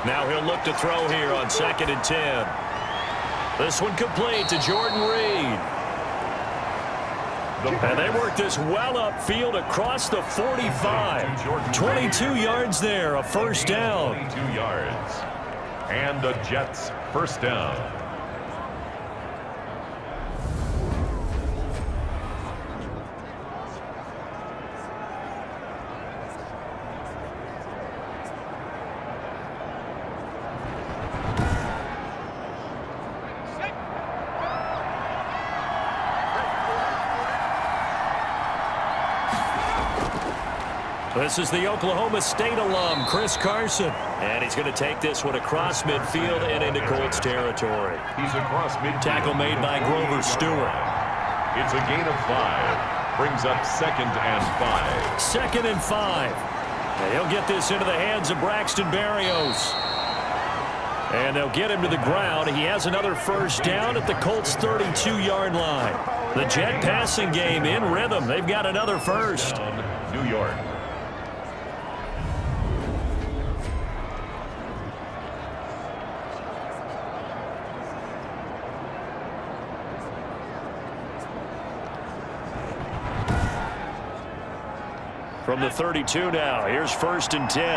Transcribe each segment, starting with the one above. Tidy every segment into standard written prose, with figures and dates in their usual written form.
Now he'll look to throw here on 2nd and 10. This one complete to Jordan Reed. And they work this well upfield across the 45. 22 yards there, a first down. 22 yards. And the Jets first down. This is the Oklahoma State alum, Chris Carson. And he's going to take this one across midfield and into Colts territory. He's across midfield. Tackle made by Grover Stewart. It's a gain of 5. Brings up 2nd and 5. 2nd and 5. And he'll get this into the hands of Braxton Berrios. And they'll get him to the ground. He has another first down at the Colts' 32-yard line. The Jet passing game in rhythm. They've got another first. New York. From the 32 now, here's 1st and 10.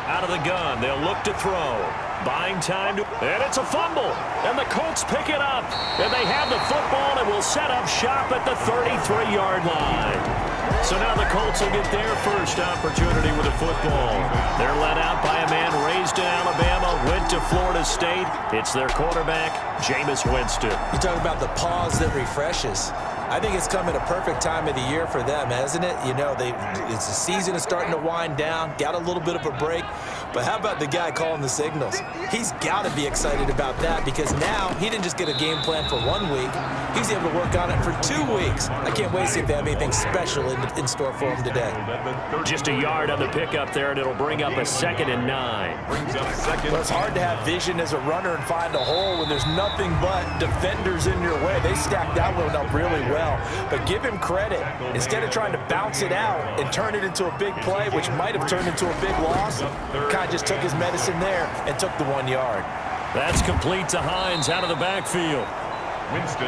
Out of the gun, they'll look to throw. Buying time, and it's a fumble. And the Colts pick it up. And they have the football and will set up shop at the 33-yard line. So now the Colts will get their first opportunity with the football. They're led out by a man raised in Alabama, went to Florida State. It's their quarterback, Jameis Winston. You talk about the pause that refreshes. I think it's come at a perfect time of the year for them, hasn't it? You know, it's the season is starting to wind down, got a little bit of a break. But how about the guy calling the signals? He's got to be excited about that because now he didn't just get a game plan for 1 week. He's able to work on it for 2 weeks. I can't wait to see if they have anything special in store for him today. Just a yard on the pickup there, and it'll bring up a 2nd and 9. Well, it's hard to have vision as a runner and find a hole when there's nothing but defenders in your way. They stacked that one up really well. But give him credit. Instead of trying to bounce it out and turn it into a big play, which might have turned into a big loss, kind of just took his medicine there and took the 1 yard. That's complete to Hines out of the backfield.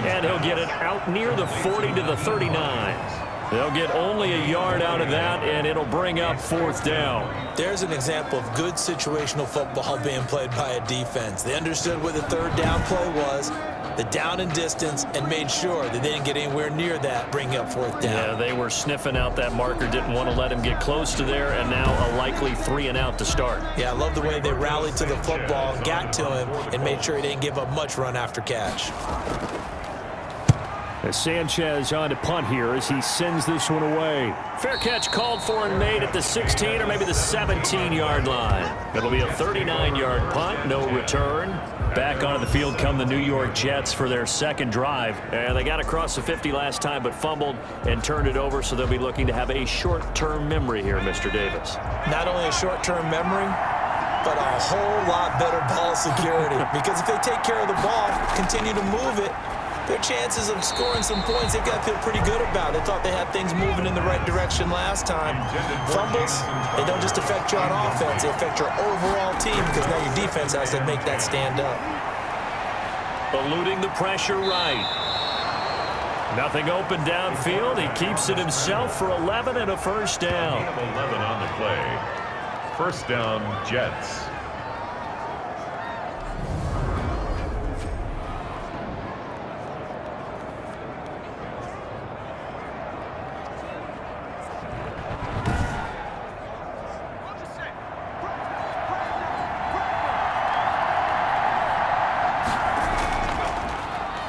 And he'll get it out near the 40 to the 39. They'll get only a yard out of that, and it'll bring up 4th down. There's an example of good situational football being played by a defense. They understood what the 3rd down play was, the down and distance, and made sure that they didn't get anywhere near that, bringing up 4th down. Yeah, they were sniffing out that marker, didn't want to let him get close to there, and now a likely 3 and out to start. Yeah, I love the way they rallied to the football and got to him and made sure he didn't give up much run after catch. As Sanchez on to punt here as he sends this one away. Fair catch called for and made at the 16 or maybe the 17-yard line. It'll be a 39-yard punt, no return. Back onto the field come the New York Jets for their 2nd drive. And they got across the 50 last time but fumbled and turned it over, so they'll be looking to have a short-term memory here, Mr. Davis. Not only a short-term memory, but a whole lot better ball security. Because if they take care of the ball, continue to move it, their chances of scoring some points, they've got to feel pretty good about. They thought they had things moving in the right direction last time. Fumbles, they don't just affect you on offense, they affect your overall team because now your defense has to make that stand up. Eluding the pressure right. Nothing open downfield. He keeps it himself for 11 and a first down. 11 on the play. First down, Jets.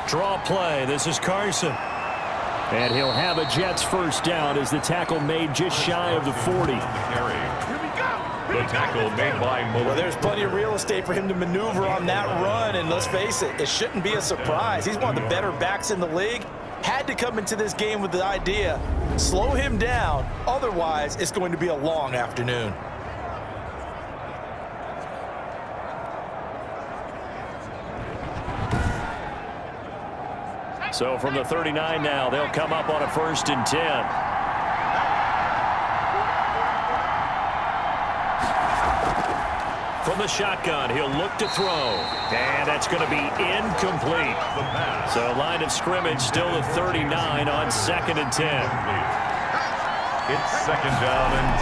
Draw play. This is Carson. And he'll have a Jets first down as the tackle made just shy of the 40. The tackle made by Moore. Well, there's plenty of real estate for him to maneuver on that run, and let's face it, it shouldn't be a surprise. He's one of the better backs in the league. Had to come into this game with the idea, slow him down, otherwise it's going to be a long afternoon. So from the 39 now, they'll come up on a 1st and 10. From the shotgun, he'll look to throw. And that's going to be incomplete. So line of scrimmage still at 39 on 2nd and 10. It's 2nd down and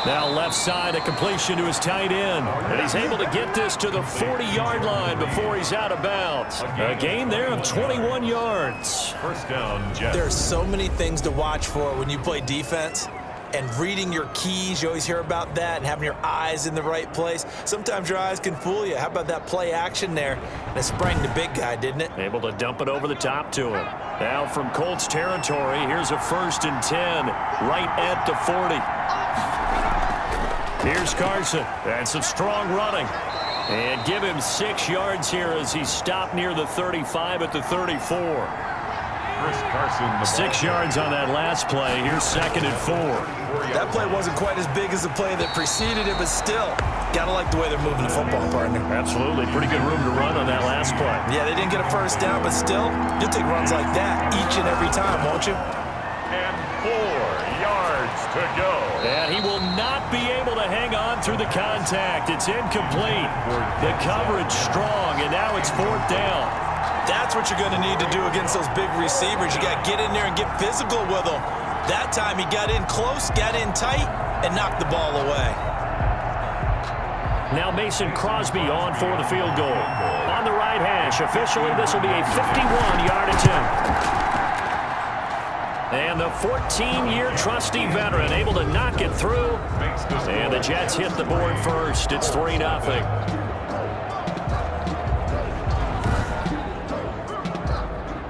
10. Now left side, a completion to his tight end. And he's able to get this to the 40-yard line before he's out of bounds. A gain there of 21 yards. First down, Jets. There are so many things to watch for when you play defense. And reading your keys, you always hear about that, and having your eyes in the right place. Sometimes your eyes can fool you. How about that play action there? And it sprang the big guy, didn't it? Able to dump it over the top to him. Now from Colts territory, here's a 1st and 10 right at the 40. Here's Carson. And some strong running. And give him 6 yards here as he's stopped near the 35 at the 34. Carson, 6 yards on that last play. Here's 2nd and 4. That play wasn't quite as big as the play that preceded it, but still, gotta like the way they're moving the football, partner. Absolutely. Pretty good room to run on that last play. Yeah, they didn't get a first down, but still, you'll take runs like that each and every time, won't you? And 4 yards to go. And he will not be able to hang on through the contact. It's incomplete. The coverage strong, and now it's 4th down. That's what you're going to need to do against those big receivers. You got to get in there and get physical with them. That time he got in close, got in tight, and knocked the ball away. Now Mason Crosby on for the field goal. On the right hash, officially this will be a 51-yard attempt. And the 14-year trusty veteran able to knock it through. And the Jets hit the board first. It's 3-0.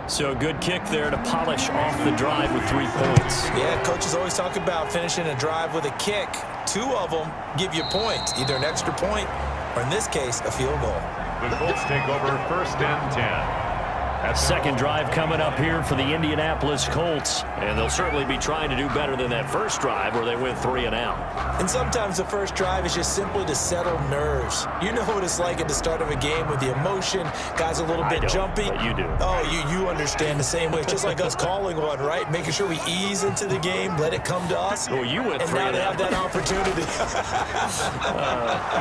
So a good kick there to polish off the drive with 3 points. Yeah, coaches always talk about finishing a drive with a kick. 2 of them give you points, either an extra point or, in this case, a field goal. The Colts take over 1st and 10. That second drive coming up here for the Indianapolis Colts. And they'll certainly be trying to do better than that first drive where they went 3 and out. And sometimes the first drive is just simply to settle nerves. You know what it's like at the start of a game with the emotion. Guys a little bit jumpy. But you do. Oh, you understand the same way. It's just like us calling one, right? Making sure we ease into the game, let it come to us. Well, you went 3 and now and they out. have that opportunity.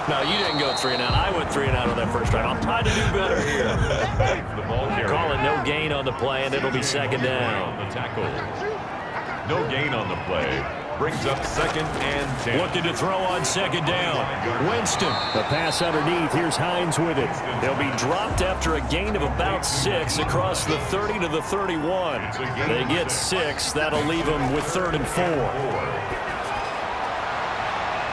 No, you didn't go 3 and out. I went 3 and out on that first drive. I'll try to do better here. The ball carrier. Call it no gain on the play, and it'll be 2nd down. The tackle. No gain on the play. Brings up 2nd and 10. Looking to throw on 2nd down. Winston. The pass underneath. Here's Hines with it. They'll be dropped after a gain of about 6 across the 30 to the 31. They get 6. That'll leave them with 3rd and 4.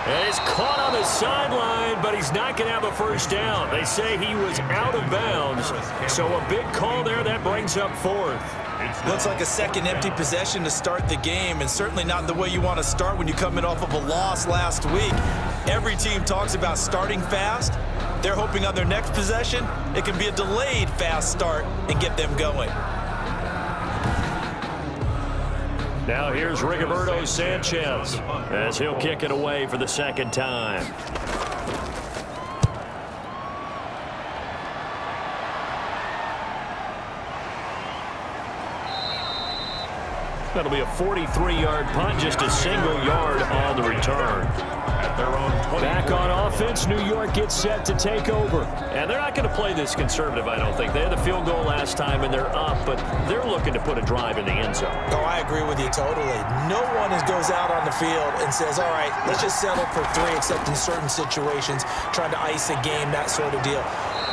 And he's caught on the sideline, but he's not going to have a first down. They say he was out of bounds. So a big call there. That brings up 4th. Looks like a second empty possession to start the game, and certainly not the way you want to start when you're coming off of a loss last week. Every team talks about starting fast. They're hoping on their next possession, it can be a delayed fast start and get them going. Now here's Rigoberto Sanchez as he'll kick it away for the 2nd time. That'll be a 43-yard punt, just a single yard on the return. At their own 20. Back on offense, New York gets set to take over. And they're not going to play this conservative, I don't think. They had the field goal last time, and they're up, but they're looking to put a drive in the end zone. Oh, I agree with you totally. No one goes out on the field and says, all right, let's just settle for 3, except in certain situations, trying to ice a game, that sort of deal.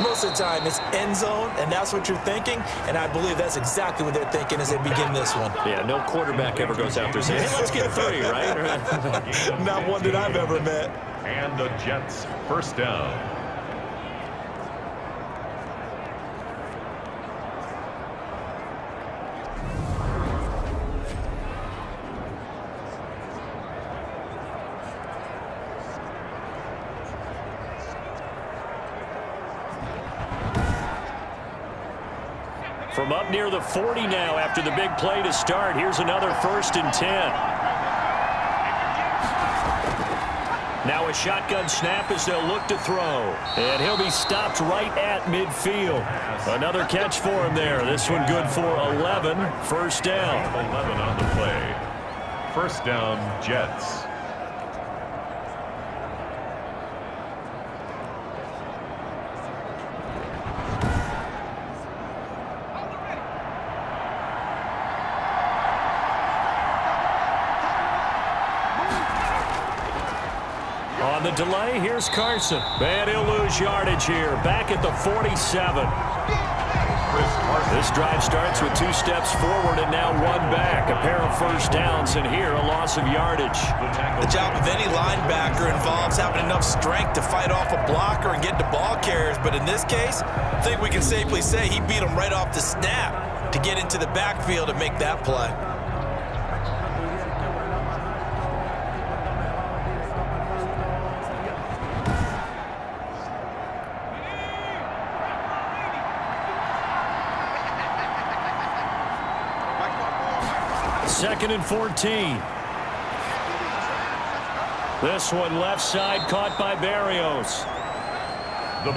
Most of the time, it's end zone, and that's what you're thinking, and I believe that's exactly what they're thinking as they begin this one. Yeah, no quarterback ever goes out there saying, hey, let's get 3, right? Not one that I've ever met. And the Jets, 1st down. From up near the 40 now after the big play to start. Here's another 1st and 10. Now a shotgun snap as they'll look to throw. And he'll be stopped right at midfield. Another catch for him there. This one good for 11. 1st down. 11 on the play. 1st down, Jets. delay. Here's Carson. And he'll lose yardage here. Back at the 47. This drive starts with 2 steps forward and now 1 back. A pair of first downs, and here a loss of yardage. The job of any linebacker involves having enough strength to fight off a blocker and get to ball carriers. But in this case, I think we can safely say he beat him right off the snap to get into the backfield and make that play. Second and 14. This one left side caught by Barrios.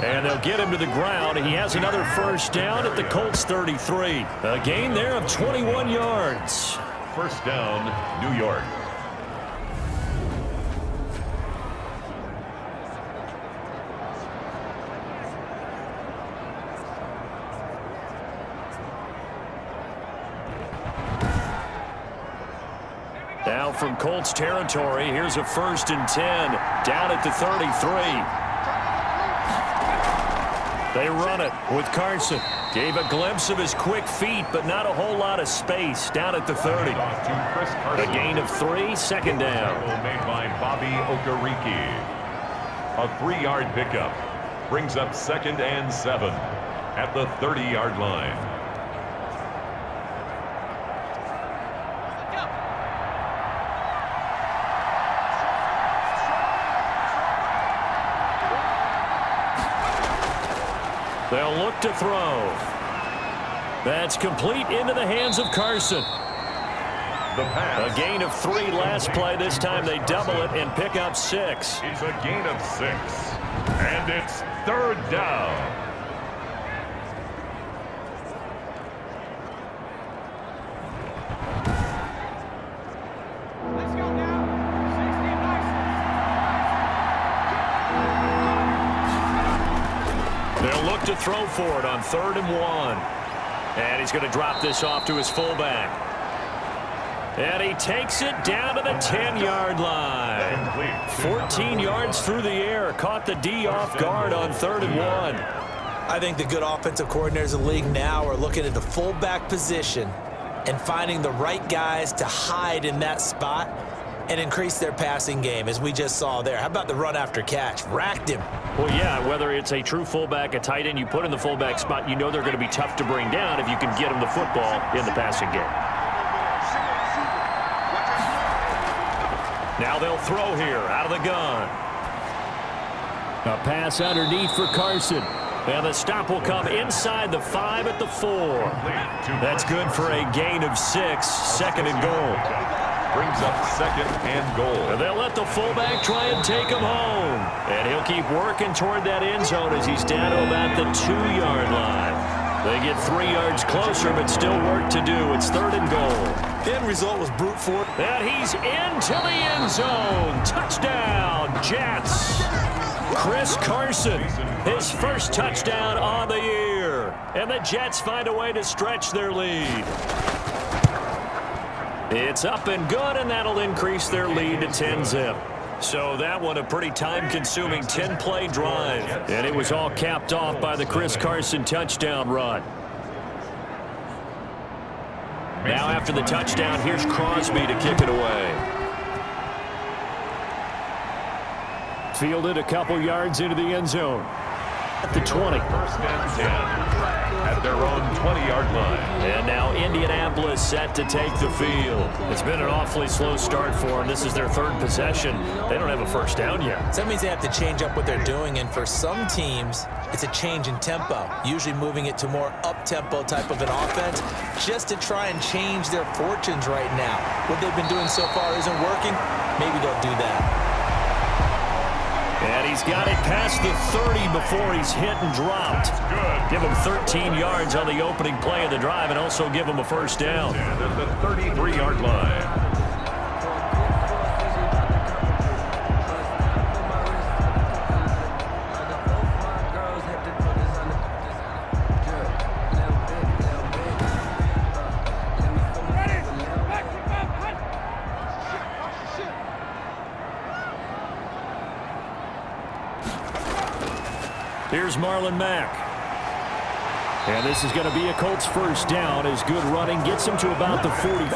And they'll get him to the ground. He has another first down at the Colts 33. A gain there of 21 yards. First down, New York. Now from Colts territory, here's a 1st and 10 down at the 33. They run it with Carson. Gave a glimpse of his quick feet, but not a whole lot of space down at the 30. A gain of 3, second down. Made by Bobby Okereke. A 3-yard pickup brings up 2nd and 7 at the 30-yard line. They'll look to throw. That's complete into the hands of Carson. The pass. A gain of 3 last play. This time they double it and pick up 6. It's a gain of 6. And it's 3rd down. They'll look to throw for it on 3rd and 1. And he's going to drop this off to his fullback. And he takes it down to the 10-yard line. 14 yards through the air. Caught the D off guard on 3rd and 1. I think the good offensive coordinators in the league now are looking at the fullback position and finding the right guys to hide in that spot and increase their passing game, as we just saw there. How about the run after catch? Racked him. Well, yeah, whether it's a true fullback, a tight end, you put in the fullback spot, you know they're going to be tough to bring down if you can get them the football in the passing game. Now they'll throw here out of the gun. A pass underneath for Carson. And the stop will come inside the 5 at the 4. That's good for a gain of 6. 2nd and goal. Brings up 2nd and goal. And they'll let the fullback try and take him home. And he'll keep working toward that end zone as he's down to about the 2-yard line. They get 3 yards closer, but still work to do. It's 3rd and goal. The end result was brute force. And he's into the end zone. Touchdown, Jets. Chris Carson, his first touchdown on the year. And the Jets find a way to stretch their lead. It's up and good, and that'll increase their lead to 10-zip. So that one a pretty time-consuming 10-play drive. And it was all capped off by the Chris Carson touchdown run. Now after the touchdown, here's Crosby to kick it away. Fielded a couple yards into the end zone. At the 20. 1st and 10 at their own 20-yard line. And now Indianapolis set to take the field. It's been an awfully slow start for them. This is their 3rd possession. They don't have a first down yet. So that means they have to change up what they're doing, and for some teams, it's a change in tempo, usually moving it to more up-tempo type of an offense just to try and change their fortunes right now. What they've been doing so far isn't working. Maybe they'll do that. And he's got it past the 30 before he's hit and dropped. Good. Give him 13 yards on the opening play of the drive and also give him a first down. And at the 33-yard line. Here's Marlon Mack. And this is going to be a Colts first down as good running gets him to about the 44. Good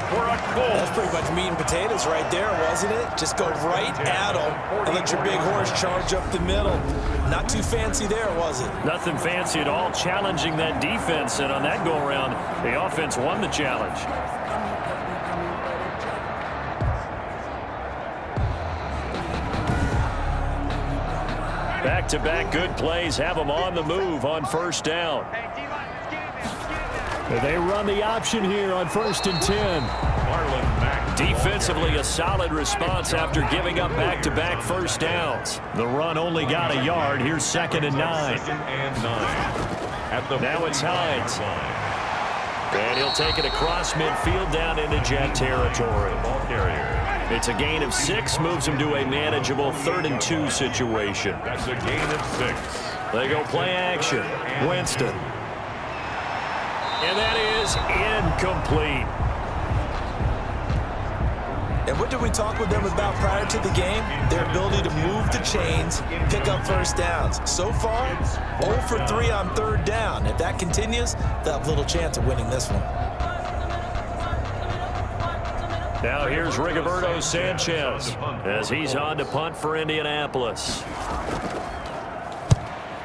for a Colt. That's pretty much meat and potatoes right there, wasn't it? Just go right at him and let your big horse charge up the middle. Not too fancy there, was it? Nothing fancy at all, challenging that defense. And on that go-around, the offense won the challenge. Back-to-back good plays have them on the move on first down. They run the option here on 1st and 10. Marlon Mack. Defensively, a solid response after giving up back-to-back first downs. The run only got a yard. Here's 2nd and 9. 2nd and 9. At the Now it's Hines. And he'll take it across midfield down into jet territory. Ball carrier. It's a gain of 6, moves him to a manageable 3rd and 2 situation. That's a gain of 6. They go play action. Winston. And that is incomplete. And what did we talk with them about prior to the game? Their ability to move the chains, pick up first downs. So far, 0 for 3 on 3rd down. If that continues, they'll have little chance of winning this one. Now here's Rigoberto Sanchez as he's on to punt for Indianapolis.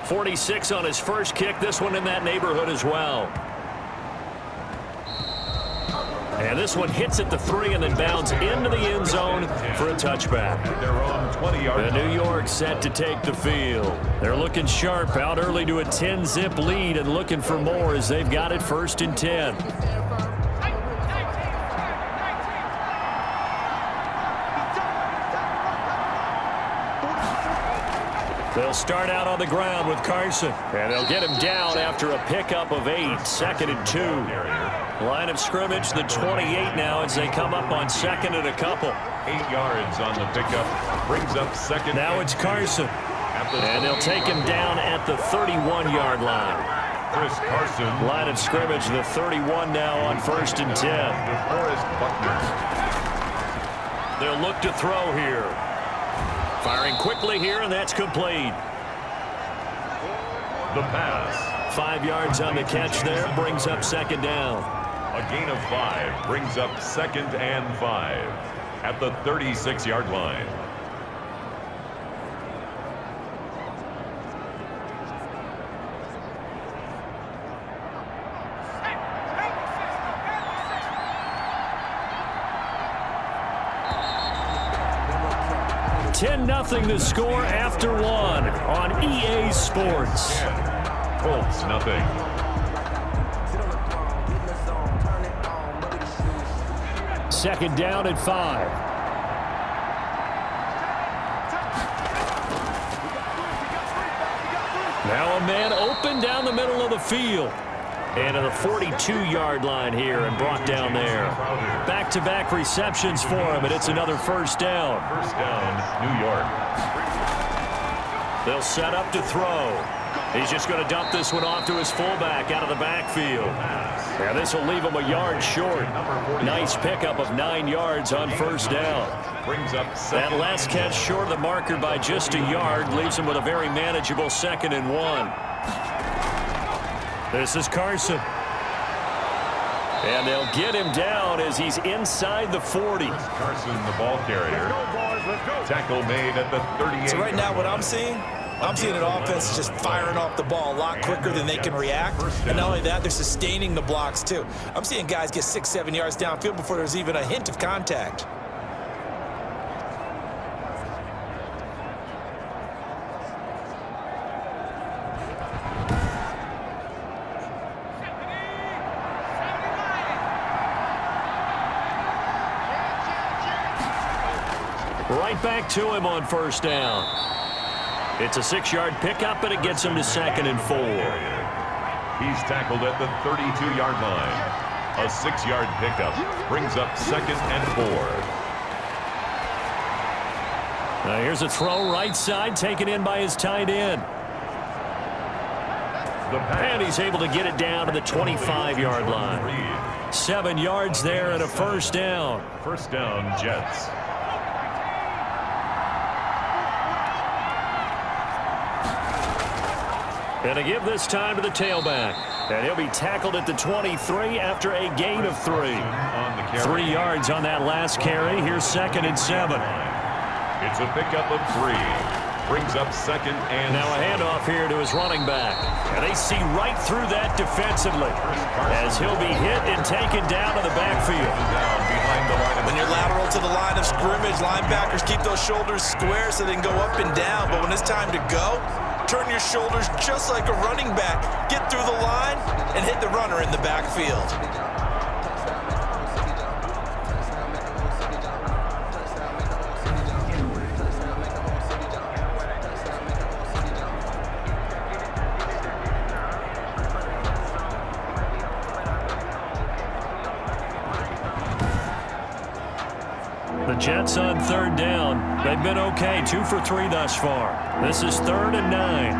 46 on his first kick. This one in that neighborhood as well. And this one hits at the 3 and then bounds into the end zone for a touchback. Their own 20-yard. The New York set to take the field. They're looking sharp out early to a 10-zip lead and looking for more as they've got it 1st and 10. They'll start out on the ground with Carson. And they'll get him down after a pickup of 8. 2nd and 2. Line of scrimmage, the 28 now as they come up on 2nd and a couple. 8 yards on the pickup. Brings up 2nd. Now it's Carson. And they'll take him down at the 31-yard line. Chris Carson. Line of scrimmage, the 31 now on 1st and 10. DeForest Buckner. They'll look to throw here. Firing quickly here, and that's complete. The pass. 5 yards on the catch there, brings up 2nd down. A gain of 5 brings up 2nd and 5 at the 36-yard line. Nothing the score after 1 on EA Sports. Colts nothing. Second down at 5. Now a man open down the middle of the field. And to the 42-yard line here and brought down there. Back-to-back receptions for him, and it's another first down. First down, New York. They'll set up to throw. He's just going to dump this one off to his fullback out of the backfield. Now this will leave him a yard short. Nice pickup of 9 yards on first down. Brings up that last catch short of the marker by just a yard leaves him with a very manageable 2nd and 1. This is Carson. And they'll get him down as he's inside the 40. Carson, the ball carrier. Tackle made at the 38. So right now what I'm seeing an offense just firing off the ball a lot quicker than they can react. And not only that, they're sustaining the blocks too. I'm seeing guys get 6-7 yards downfield before there's even a hint of contact. Right back to him on first down. It's a 6-yard pickup, and it gets him to 2nd and 4. He's tackled at the 32-yard line. A 6-yard pickup brings up 2nd and 4. Now here's a throw right side, taken in by his tight end. And he's able to get it down to the 25-yard line. 7 yards there and a first down. First down, Jets. And to give this time to the tailback. And he'll be tackled at the 23 after a gain of 3. 3 yards on that last carry. Here's 2nd and 7. It's a pickup of 3. Brings up 2nd and now a handoff here to his running back. And they see right through that defensively as he'll be hit and taken down to the backfield. When you're lateral to the line of scrimmage, linebackers keep those shoulders square so they can go up and down. But when it's time to go, turn your shoulders just like a running back. Get through the line and hit the runner in the backfield. The Jets on 3rd down. They've been okay, 2 for 3 thus far. This is 3rd and 9.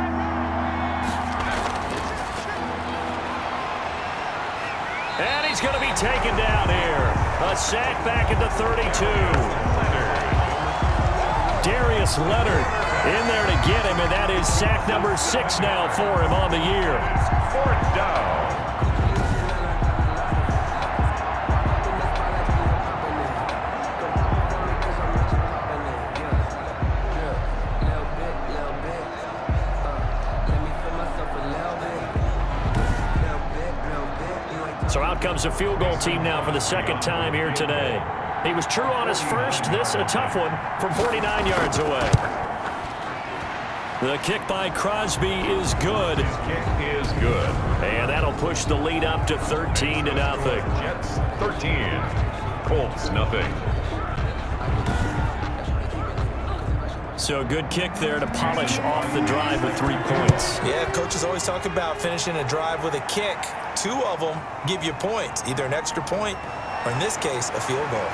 And he's going to be taken down here. A sack back at the 32. Darius Leonard in there to get him, and that is sack number 6 now for him on the year. 4th down. So out comes a field goal team now for the 2nd time here today. He was true on his first. This a tough one from 49 yards away. The kick by Crosby is good. His kick is good. And that'll push the lead up to 13-0. Jets 13. Colts nothing. So good kick there to polish off the drive with 3 points. Yeah, coaches always talk about finishing a drive with a kick. 2 of them give you points, either an extra point or, in this case, a field goal.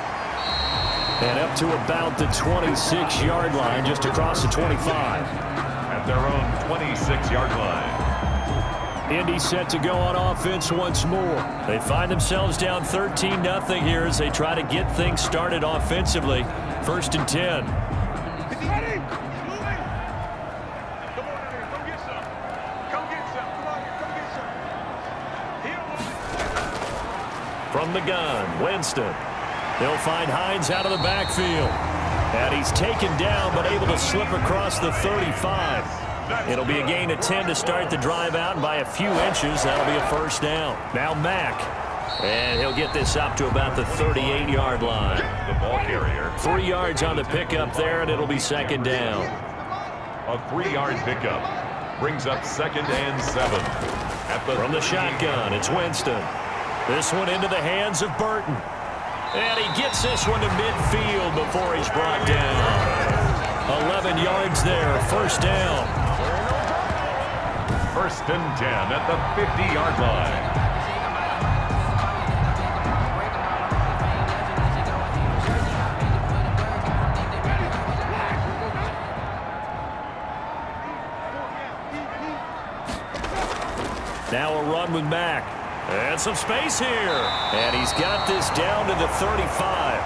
And up to about the 26-yard line, just across the 25. At their own 26-yard line. Indy set to go on offense once more. They find themselves down 13-0 here as they try to get things started offensively. 1st and 10. From the gun, Winston. They'll find Hines out of the backfield. And he's taken down, but able to slip across the 35. It'll be a gain of 10 to start the drive out, and by a few inches, that'll be a 1st down. Now Mack. And he'll get this up to about the 38-yard line. The ball carrier. 3 yards on the pickup there, and it'll be 2nd down. A 3-yard pickup. Brings up 2nd and 7. From the shotgun, it's Winston. This one into the hands of Burton. And he gets this one to midfield before he's brought down. 11 yards there, 1st down. 1st and 10 at the 50-yard line. Now a run with Mack. And some space here. And he's got this down to the 35.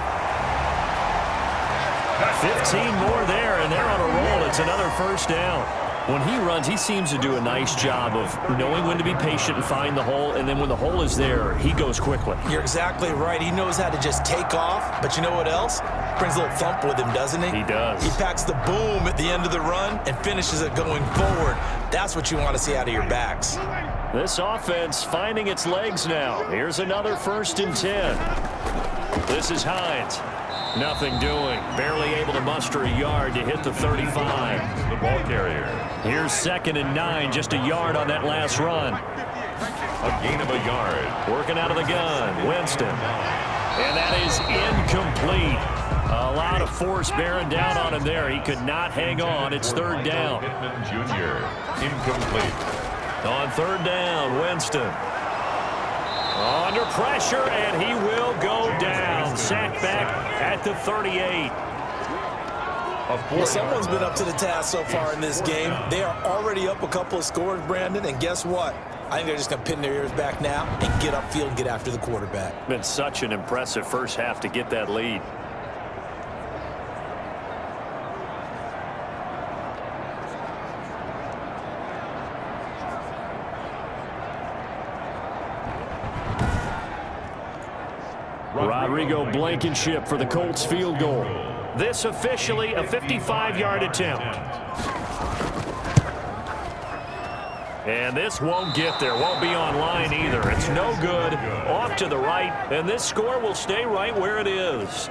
15 more there, and they're on a roll. It's another 1st down. When he runs, he seems to do a nice job of knowing when to be patient and find the hole, and then when the hole is there, he goes quickly. You're exactly right. He knows how to just take off, but you know what else? Brings a little thump with him, doesn't he? He does. He packs the boom at the end of the run and finishes it going forward. That's what you want to see out of your backs. This offense finding its legs now. Here's another 1st and 10. This is Hines. Nothing doing. Barely able to muster a yard to hit the 35. The ball carrier. Here's 2nd and 9, just a yard on that last run. A gain of a yard. Working out of the gun, Winston. And that is incomplete. A lot of force bearing down on him there. He could not hang on. It's 3rd down. Pittman Jr. Incomplete. On 3rd down, Winston. Under pressure, and he will go down. Sacked back at the 38. Well, someone's been up to the task so far in this game. They are already up a couple of scores, Brandon, and guess what? I think they're just going to pin their ears back now and get upfield and get after the quarterback. Been such an impressive first half to get that lead. Rodrigo Blankenship for the Colts field goal. This officially a 55-yard attempt. And this won't get there, won't be on line either. It's no good, off to the right, and this score will stay right where it is.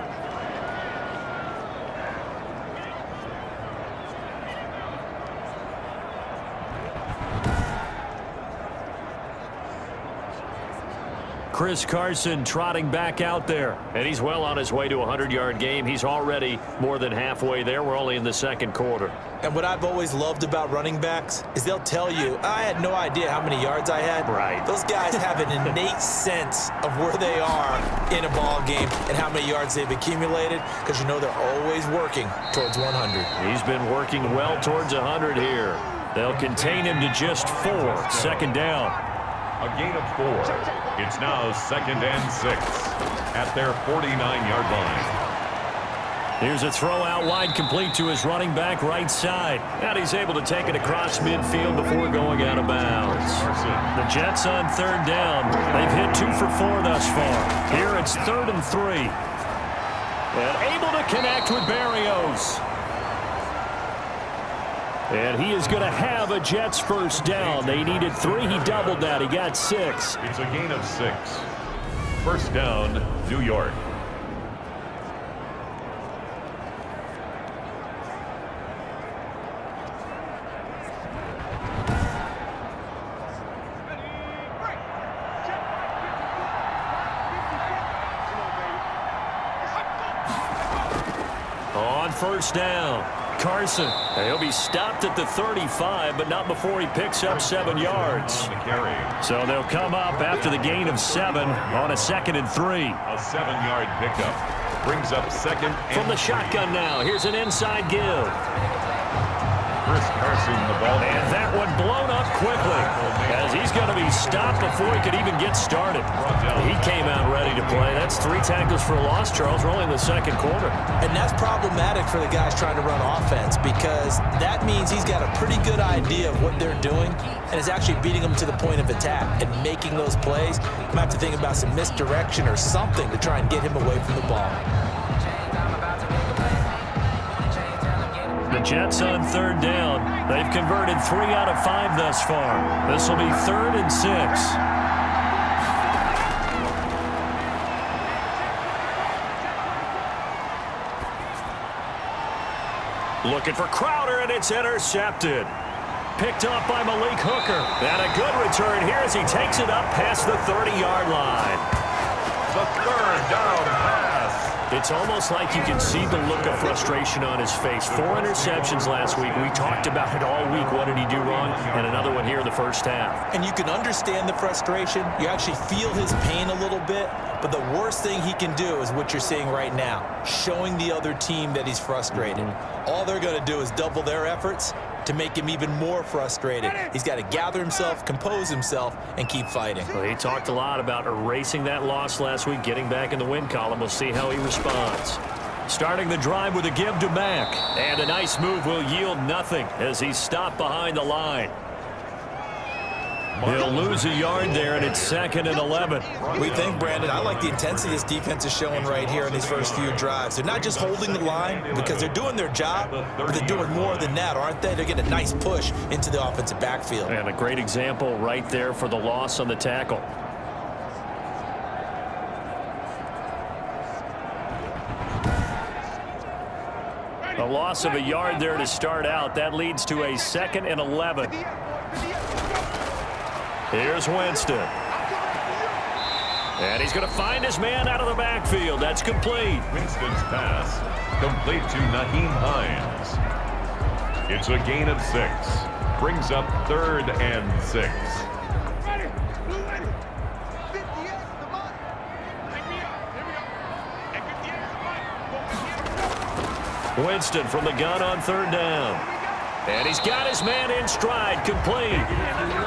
Chris Carson trotting back out there, and he's well on his way to a 100-yard game. He's already more than halfway there. We're only in the second quarter. And what I've always loved about running backs is they'll tell you, I had no idea how many yards I had. Right. Those guys have an innate sense of where they are in a ball game and how many yards they've accumulated, because you know they're always working towards 100. He's been working well towards 100 here. They'll contain him to just 4. Second down. A gain of 4. It's now 2nd and 6 at their 49-yard line. Here's a throw out wide, complete to his running back right side. And he's able to take it across midfield before going out of bounds. The Jets on third down. They've hit 2 for 4 thus far. Here it's 3rd and 3. And able to connect with Berrios. And he is going to have a Jets first down. They needed 3. He doubled that. He got 6. It's a gain of 6. First down, New York. On first down. Carson, he'll be stopped at the 35, but not before he picks up 7 yards. So they'll come up after the gain of 7 on a 2nd and 3. A 7-yard pickup brings up 2nd and From the 3. shotgun now, here's an inside give. Chris Carson, the ball. And that one blown up quickly as he's going to be stopped before he could even get started. He came out ready to play. That's 3 tackles for a loss, Charles. We're only in the second quarter. And that's problematic for the guys trying to run offense, because that means he's got a pretty good idea of what they're doing and is actually beating them to the point of attack and making those plays. You might have to think about some misdirection or something to try and get him away from the ball. The Jets on third down. They've converted 3 out of 5 thus far. This will be 3rd and 6. Looking for Crowder, and it's intercepted. Picked up by Malik Hooker. And a good return here as he takes it up past the 30-yard line. The 3rd down pass. It's almost like you can see the look of frustration on his face. 4 interceptions last week. We talked about it all week. What did he do wrong? And another one here in the first half. And you can understand the frustration. You actually feel his pain a little bit. But the worst thing he can do is what you're seeing right now, showing the other team that he's frustrated. All they're going to do is double their efforts to make him even more frustrated. He's got to gather himself, compose himself, and keep fighting. Well, he talked a lot about erasing that loss last week, getting back in the win column. We'll see how he responds. Starting the drive with a give to Mack. And a nice move will yield nothing as he's stopped behind the line. He'll lose a yard there, and it's 2nd and 11. We think, Brandon, I like the intensity this defense is showing right here in these first few drives. They're not just holding the line because they're doing their job, but they're doing more than that, aren't they? They're getting a nice push into the offensive backfield. And a great example right there for the loss on the tackle. A loss of a yard there to start out. That leads to a 2nd and 11. Here's Winston. And he's going to find his man out of the backfield. That's complete. Winston's pass complete to Nyheim Hines. It's a gain of 6. Brings up 3rd and 6. Winston from the gun on third down. And he's got his man in stride, complete.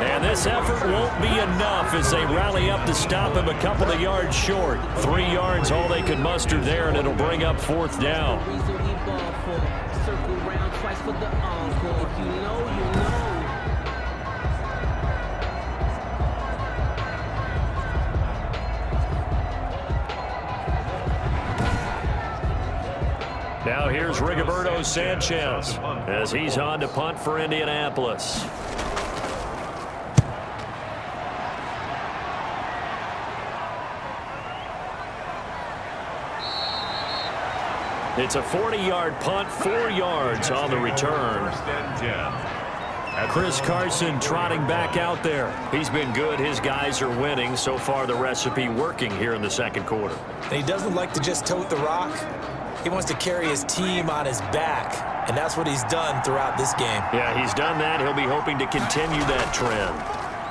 And this effort won't be enough as they rally up to stop him a couple of yards short. 3 yards all they could muster there, and it'll bring up 4th down. here's Rigoberto Sanchez as he's on to punt for Indianapolis. It's a 40-yard punt, 4 yards on the return. First and 10. Chris Carson trotting back out there. He's been good. His guys are winning. So far, the recipe working here in the second quarter. And he doesn't like to just tote the rock. He wants to carry his team on his back, and that's what he's done throughout this game. Yeah, he's done that. He'll be hoping to continue that trend.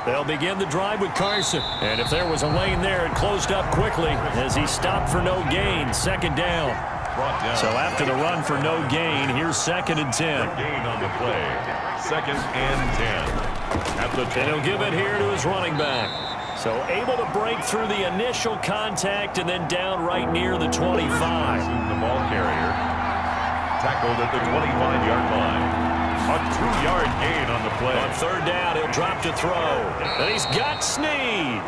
They'll begin the drive with Carson. And if there was a lane there, it closed up quickly as he stopped for no gain. Second down. So after the run for no gain, here's 2nd and 10. Gain on the play. 2nd and 10. At the 10. And he'll give it here to his running back. So able to break through the initial contact and then down right near the 25. The ball carrier tackled at the 25-yard line. A 2-yard gain on the play. On 3rd down, he'll drop to throw. And he's got Snead.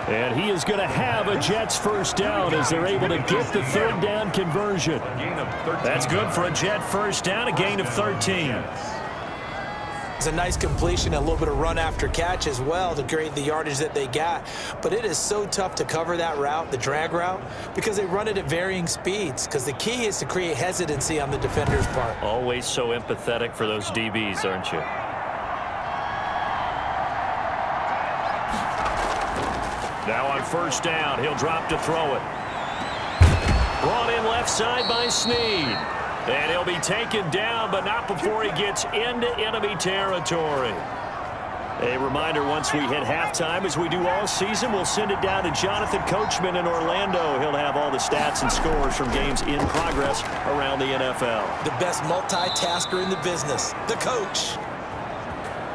And he is going to have a Jets first down as they're able to get the 3rd down conversion. That's good for a Jet first down, a gain of 13. It's a nice completion, a little bit of run after catch as well to create the yardage that they got. But it is so tough to cover that route, the drag route, because they run it at varying speeds. Because the key is to create hesitancy on the defender's part. Always so empathetic for those DBs, aren't you? Now on 1st down, he'll drop to throw it. Brought in left side by Snead. And he'll be taken down, but not before he gets into enemy territory. A reminder, once we hit halftime, as we do all season, we'll send it down to Jonathan Coachman in Orlando. He'll have all the stats and scores from games in progress around the NFL. The best multitasker in the business, the coach.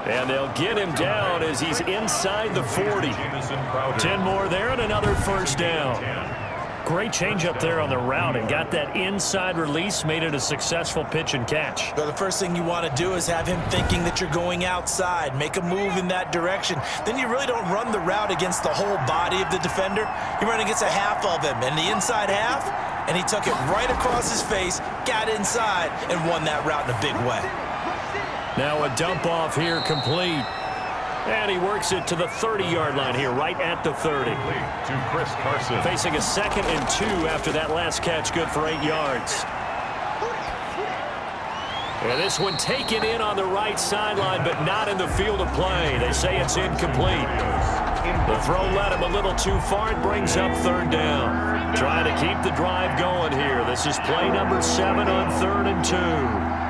And they'll get him down as he's inside the 40. 10 more there and another first down. Great change up there on the route and got that inside release, made it a successful pitch and catch. Well, the first thing you want to do is have him thinking that you're going outside, make a move in that direction. Then you really don't run the route against the whole body of the defender. You run against a half of him, and the inside half, and he took it right across his face, got inside, and won that route in a big way. Now a dump off here complete. And he works it to the 30-yard line here, right at the 30. To Chris Carson. Facing a 2nd and 2 after that last catch, good for 8 yards. And this one taken in on the right sideline, but not in the field of play. They say it's incomplete. The throw led him a little too far. It brings up 3rd down. Trying to keep the drive going here. This is play number 7 on 3rd and 2.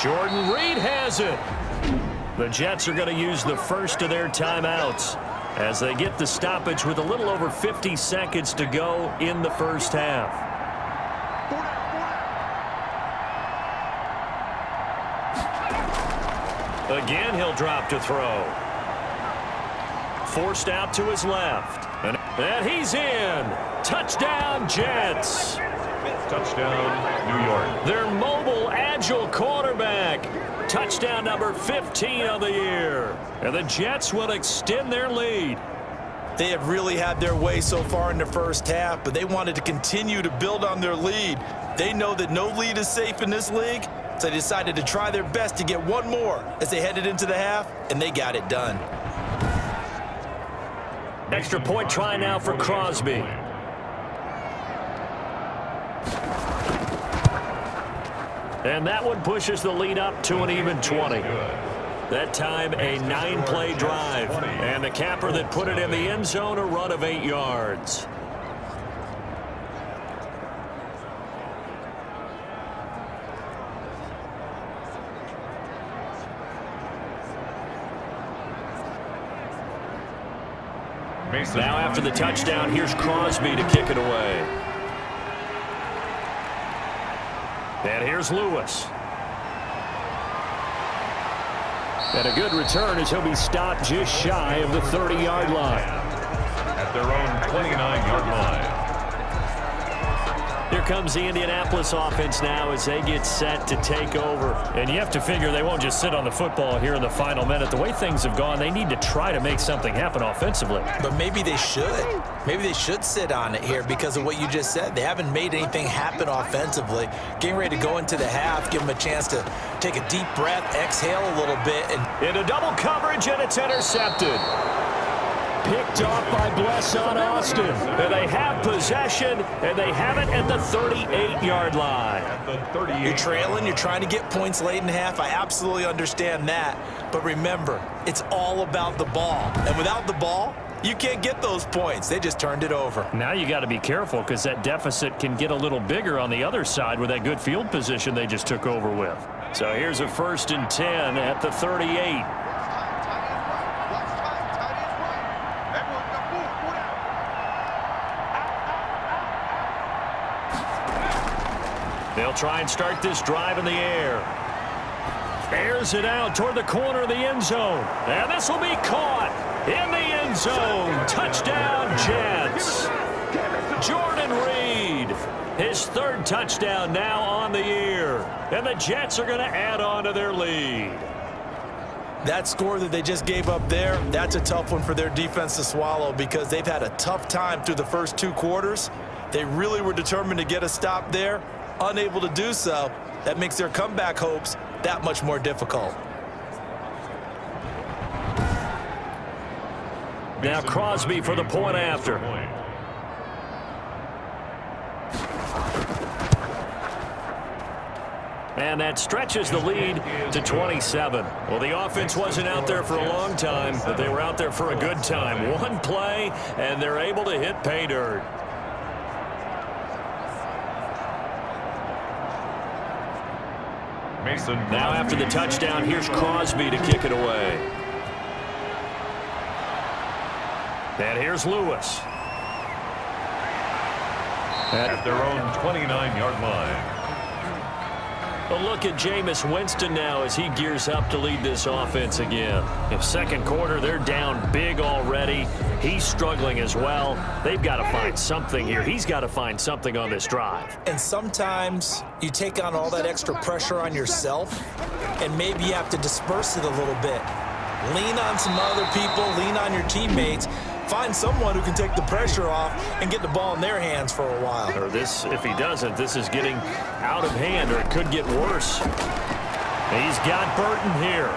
Jordan Reed has it. The Jets are going to use the first of their timeouts as they get the stoppage with a little over 50 seconds to go in the first half. Again, he'll drop to throw. Forced out to his left. And he's in. Touchdown, Jets. Touchdown, New York. Their mobile, agile quarterback. Touchdown number 15 of the year. And the Jets will extend their lead. They have really had their way so far in the first half, but they wanted to continue to build on their lead. They know that no lead is safe in this league, so they decided to try their best to get one more as they headed into the half, and they got it done. Extra point try now for Crosby. And that one pushes the lead up to an even 20. That time a 9-play drive. And the capper that put it in the end zone, a run of 8 yards. Now after the touchdown, here's Crosby to kick it away. And here's Lewis. And a good return as he'll be stopped just shy of the 30-yard line. At their own 29-yard line. Here comes the Indianapolis offense now as they get set to take over. And you have to figure they won't just sit on the football here in the final minute. The way things have gone, they need to try to make something happen offensively. But maybe they should. Maybe they should sit on it here because of what you just said. They haven't made anything happen offensively. Getting ready to go into the half, give them a chance to take a deep breath, exhale a little bit. And into double coverage, and it's intercepted. Picked off by Bless on Austin. And they have possession, and they have it at the 38-yard line. You're trailing. You're trying to get points late in half. I absolutely understand that. But remember, it's all about the ball. And without the ball, you can't get those points. They just turned it over. Now you got to be careful because that deficit can get a little bigger on the other side with that good field position they just took over with. So here's a 1st and 10 at the 38. They'll try and start this drive in the air. Airs it out toward the corner of the end zone. And this will be caught in the end zone. Touchdown, Jets. Jordan Reed, his 3rd touchdown now on the year. And the Jets are going to add on to their lead. That score that they just gave up there, that's a tough one for their defense to swallow because they've had a tough time through the first 2 quarters. They really were determined to get a stop there. Unable to do so, that makes their comeback hopes that much more difficult. Now Crosby for the point after. And that stretches the lead to 27. Well, the offense wasn't out there for a long time, but they were out there for a good time. One play, and they're able to hit pay dirt. Now after the touchdown, here's Crosby to kick it away. And here's Lewis. At their own 29-yard line. A look at Jameis Winston now as he gears up to lead this offense again. In 2nd quarter, they're down big already. He's struggling as well. They've got to find something here. He's got to find something on this drive. And sometimes you take on all that extra pressure on yourself, and maybe you have to disperse it a little bit. Lean on some other people, lean on your teammates. Find someone who can take the pressure off and get the ball in their hands for a while. Or this, if he doesn't, this is getting out of hand, or it could get worse. He's got Burton here.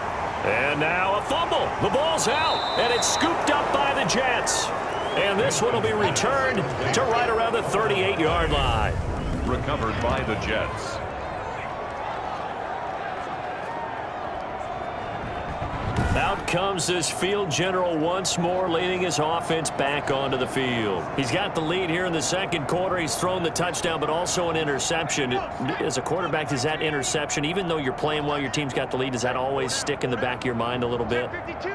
And now a fumble. The ball's out, and it's scooped up by the Jets. And this one will be returned to right around the 38-yard line. Recovered by the Jets. Out comes this field general once more, leading his offense back onto the field. He's got the lead here in the 2nd quarter. He's thrown the touchdown, but also an interception. As a quarterback, does that interception, even though you're playing well, your team's got the lead, does that always stick in the back of your mind a little bit?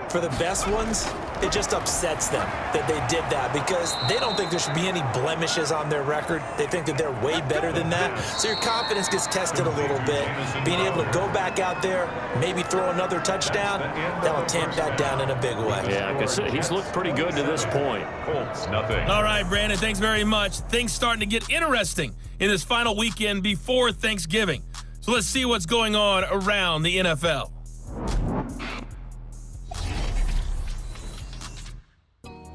For the best ones, it just upsets them that they did that because they don't think there should be any blemishes on their record. They think that they're way better than that. So your confidence gets tested a little bit. Being able to go back out there, maybe throw another touchdown, that'll tamp that down in a big way. Yeah, because he's looked pretty good to this point. Colts, nothing. All right, Brandon, thanks very much. Things starting to get interesting in this final weekend before Thanksgiving. So let's see what's going on around the NFL.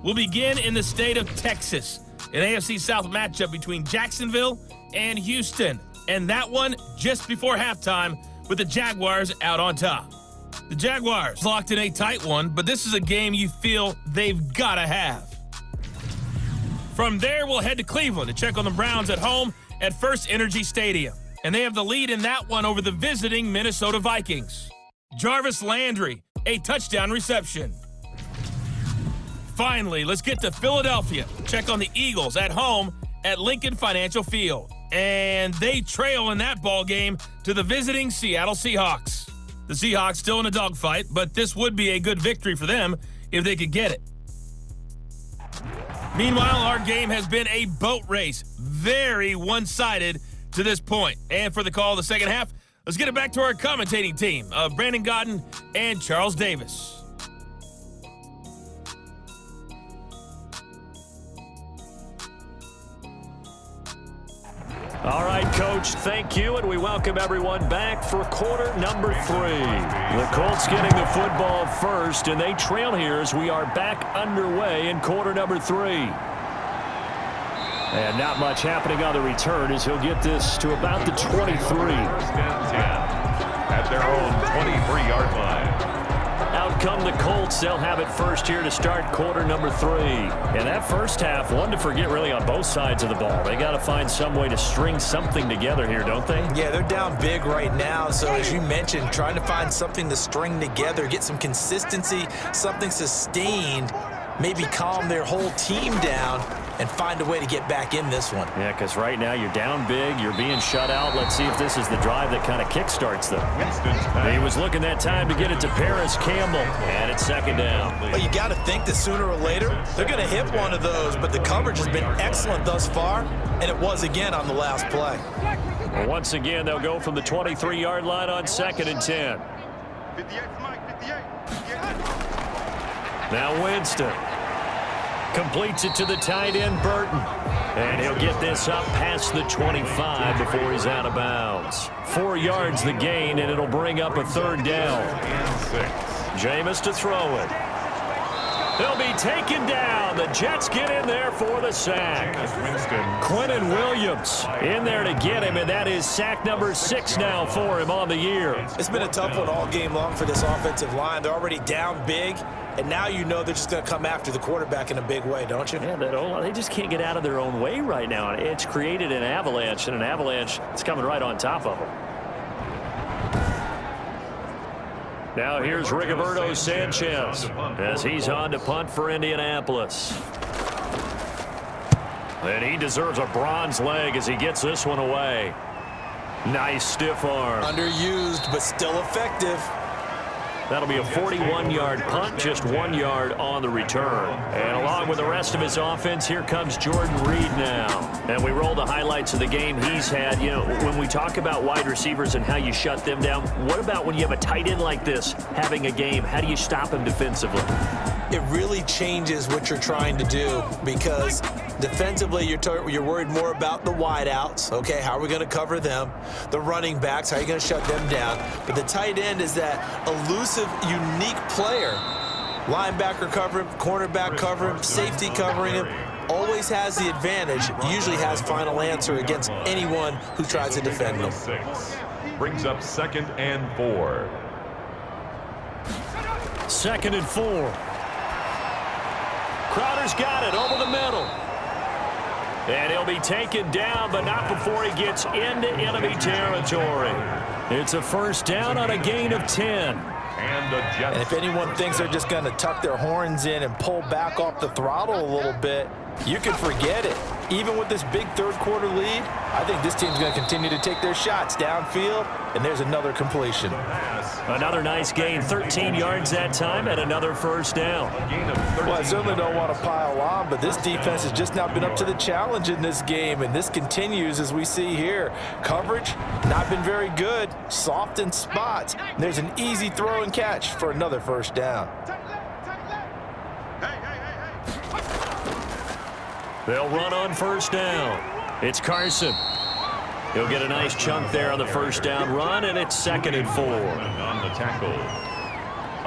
We'll begin in the state of Texas, an AFC South matchup between Jacksonville and Houston. And that one just before halftime with the Jaguars out on top. The Jaguars locked in a tight one, but this is a game you feel they've got to have. From there, we'll head to Cleveland to check on the Browns at home at First Energy Stadium. And they have the lead in that one over the visiting Minnesota Vikings. Jarvis Landry, a touchdown reception. Finally, let's get to Philadelphia. Check on the Eagles at home at Lincoln Financial Field. And they trail in that ball game to the visiting Seattle Seahawks. The Seahawks still in a dogfight, but this would be a good victory for them if they could get it. Meanwhile, our game has been a boat race. Very one-sided to this point. And for the call of the second half, let's get it back to our commentating team of Brandon Godden and Charles Davis. All right, Coach, thank you, and we welcome everyone back for quarter number 3. The Colts getting the football first, and they trail here as we are back underway in quarter number 3. And not much happening on the return as he'll get this to about the 23. First and 10 at their own 23-yard line. Out come the Colts. They'll have it first here to start quarter number 3. And that first half, one to forget really on both sides of the ball. They got to find some way to string something together here, don't they? Yeah, they're down big right now. So as you mentioned, trying to find something to string together, get some consistency, something sustained, maybe calm their whole team down and find a way to get back in this one. Yeah, because right now you're down big, you're being shut out. Let's see if this is the drive that kind of kickstarts them. He was looking that time to get it to Paris Campbell, and it's second down. Well, you got to think that sooner or later they're going to hit one of those, but the coverage has been excellent thus far, and it was again on the last play. Well, once again, they'll go from the 23-yard line on second and 10. Now Winston completes it to the tight end, Burton. And he'll get this up past the 25 before he's out of bounds. 4 yards the gain, and it'll bring up a third down. Jameis to throw it. He'll be taken down. The Jets get in there for the sack. Quentin Williams in there to get him, and that is sack number 6 now for him on the year. It's been a tough one all game long for this offensive line. They're already down big, and now you know they're just going to come after the quarterback in a big way, don't you? Yeah, they just can't get out of their own way right now. It's created an avalanche, and an avalanche is coming right on top of them. Now here's Rigoberto Sanchez as he's on to punt for Indianapolis. And he deserves a bronze leg as he gets this one away. Nice stiff arm. Underused, but still effective. That'll be a 41-yard punt, just 1 yard on the return. And along with the rest of his offense, here comes Jordan Reed now. And we roll the highlights of the game he's had. You know, when we talk about wide receivers and how you shut them down, what about when you have a tight end like this having a game? How do you stop him defensively? It really changes what you're trying to do because defensively you're worried more about the wideouts. Okay, how are we going to cover them? The running backs, how are you going to shut them down? But the tight end is that elusive, unique player. Linebacker cover him, cornerback cover him, safety covering him. Always has the advantage, usually has final answer against anyone who tries to defend him. Brings up 2nd and 4. 2nd and 4. Crowder's got it over the middle. And he'll be taken down, but not before he gets into enemy territory. It's a first down on a gain of 10. And if anyone thinks they're just going to tuck their horns in and pull back off the throttle a little bit, you can forget it. Even with this big third-quarter lead, I think this team's going to continue to take their shots downfield, and there's another completion. Another nice gain, 13 yards that time, and another first down. Well, I certainly don't want to pile on, but this defense has just not been up to the challenge in this game, and this continues as we see here. Coverage, not been very good, soft in spots. And there's an easy throw and catch for another first down. They'll run on first down. It's Carson. He'll get a nice chunk there on the first down run, and it's 2nd and 4. On the tackle.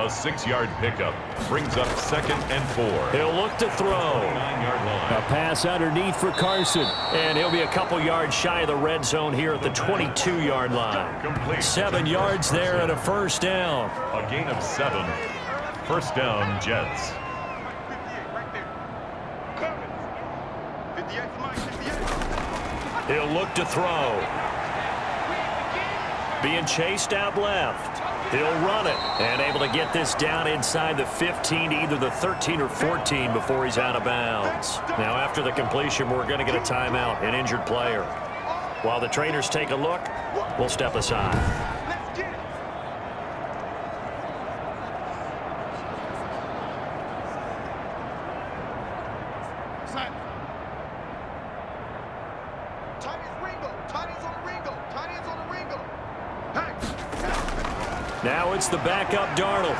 A 6-yard pickup brings up 2nd and 4. He'll look to throw. 9-yard line. A pass underneath for Carson, and he'll be a couple yards shy of the red zone here at the 22-yard line. Complete. 7 yards there and a first down. A gain of 7. First down, Jets. He'll look to throw. Being chased out left. He'll run it and able to get this down inside the 15, either the 13 or 14 before he's out of bounds. Now after the completion, we're going to get a timeout, an injured player. While the trainers take a look, we'll step aside. Now it's the backup Darnold.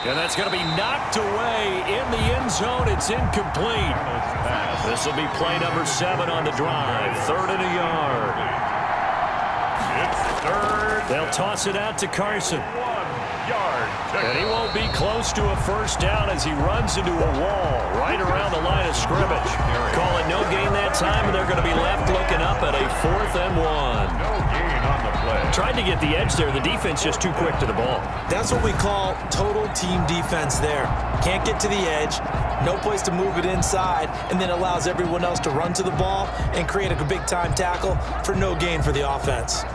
And that's going to be knocked away in the end zone. It's incomplete. This will be play number 7 on the drive. 3rd and a yard. It's 3rd. They'll toss it out to Carson. 1 yard. And he won't be close to a first down as he runs into a wall right around the line of scrimmage. Call it no gain that time, and they're going to be left looking up at a 4th and 1. No gain on the play. Tried to get the edge there. The defense just too quick to the ball. That's what we call total team defense there. Can't get to the edge, no place to move it inside, and then allows everyone else to run to the ball and create a big-time tackle for no gain for the offense.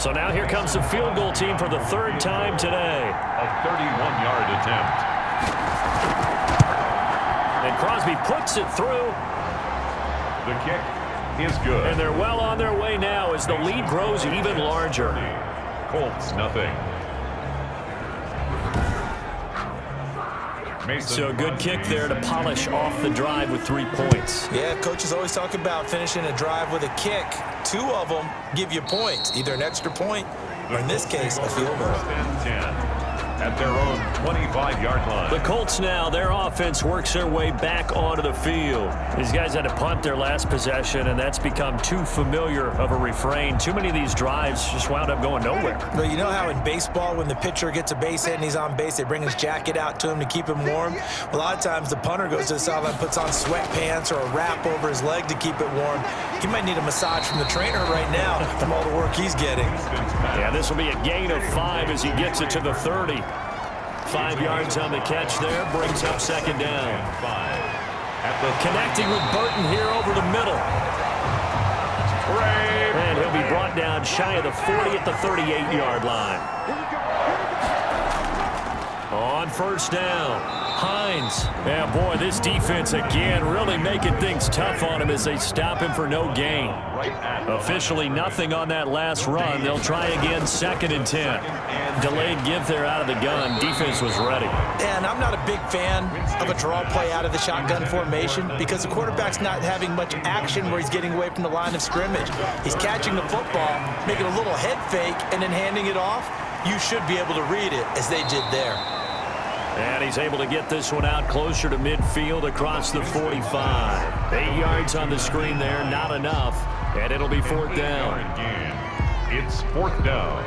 So now here comes the field goal team for the 3rd time today. A 31-yard attempt. And Crosby puts it through. The kick is good. And they're well on their way now as the lead grows even larger. Colts nothing. So a good kick there to polish off the drive with 3 points. Yeah, coaches always talk about finishing a drive with a kick. 2 of them give you points, either an extra point or, in this case, a field goal. 1st and 10 at their own 25-yard line. The Colts now, their offense works their way back onto the field. These guys had to punt their last possession, and that's become too familiar of a refrain. Too many of these drives just wound up going nowhere. Well, you know how in baseball, when the pitcher gets a base hit and he's on base, they bring his jacket out to him to keep him warm? Well, a lot of times the punter goes to the sideline, puts on sweatpants or a wrap over his leg to keep it warm. He might need a massage from the trainer right now from all the work he's getting. Yeah, this will be a gain of 5 as he gets it to the 30. 5 yards on the catch there, brings up 2nd down. Connecting with Burton here over the middle. And he'll be brought down shy of the 40 at the 38-yard line. On 1st down, Hines. Yeah, boy, this defense again really making things tough on him as they stop him for no gain. Officially nothing on that last run. They'll try again, 2nd and 10. Delayed give there out of the gun. Defense was ready. And I'm not a big fan of a draw play out of the shotgun formation because the quarterback's not having much action where he's getting away from the line of scrimmage. He's catching the football, making a little head fake, and then handing it off. You should be able to read it as they did there. And he's able to get this one out closer to midfield across the 45. 8 yards on the screen there, not enough. And it'll be 4th down. It's 4th down.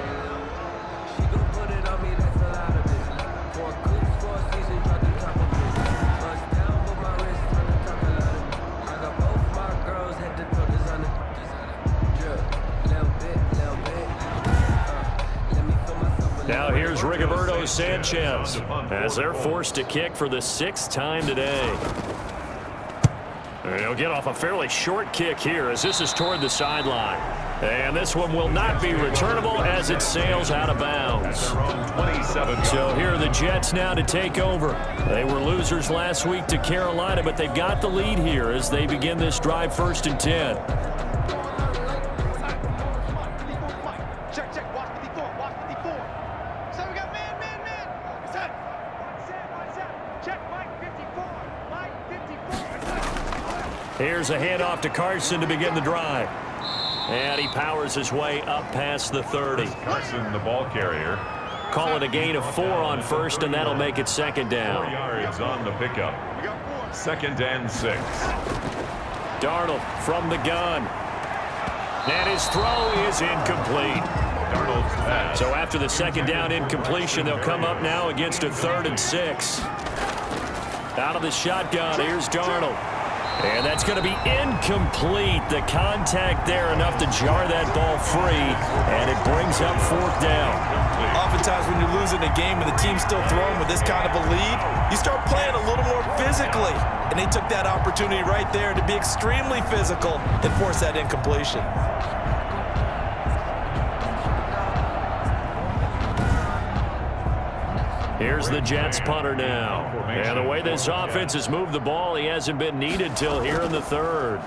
Now here's Rigoberto Sanchez as they're forced to kick for the 6th time today. And he'll get off a fairly short kick here as this is toward the sideline. And this one will not be returnable as it sails out of bounds. So here are the Jets now to take over. They were losers last week to Carolina, but they've got the lead here as they begin this drive 1st and 10. Here's a handoff to Carson to begin the drive. And he powers his way up past the 30. Carson, the ball carrier. Call it a gain of 4 on 1st, and that'll make it 2nd down. 4 yards on the pickup. 2nd and 6. Darnold from the gun. And his throw is incomplete. Darnold's pass. So after the 2nd down incompletion, they'll come up now against a 3rd and 6. Out of the shotgun, here's Darnold. And that's going to be incomplete. The contact there enough to jar that ball free, and it brings up 4th down. Oftentimes when you're losing a game and the team's still throwing with this kind of a lead, you start playing a little more physically. And they took that opportunity right there to be extremely physical and force that incompletion. Here's the Jets punter now. And the way this offense has moved the ball, he hasn't been needed till here in the 3rd.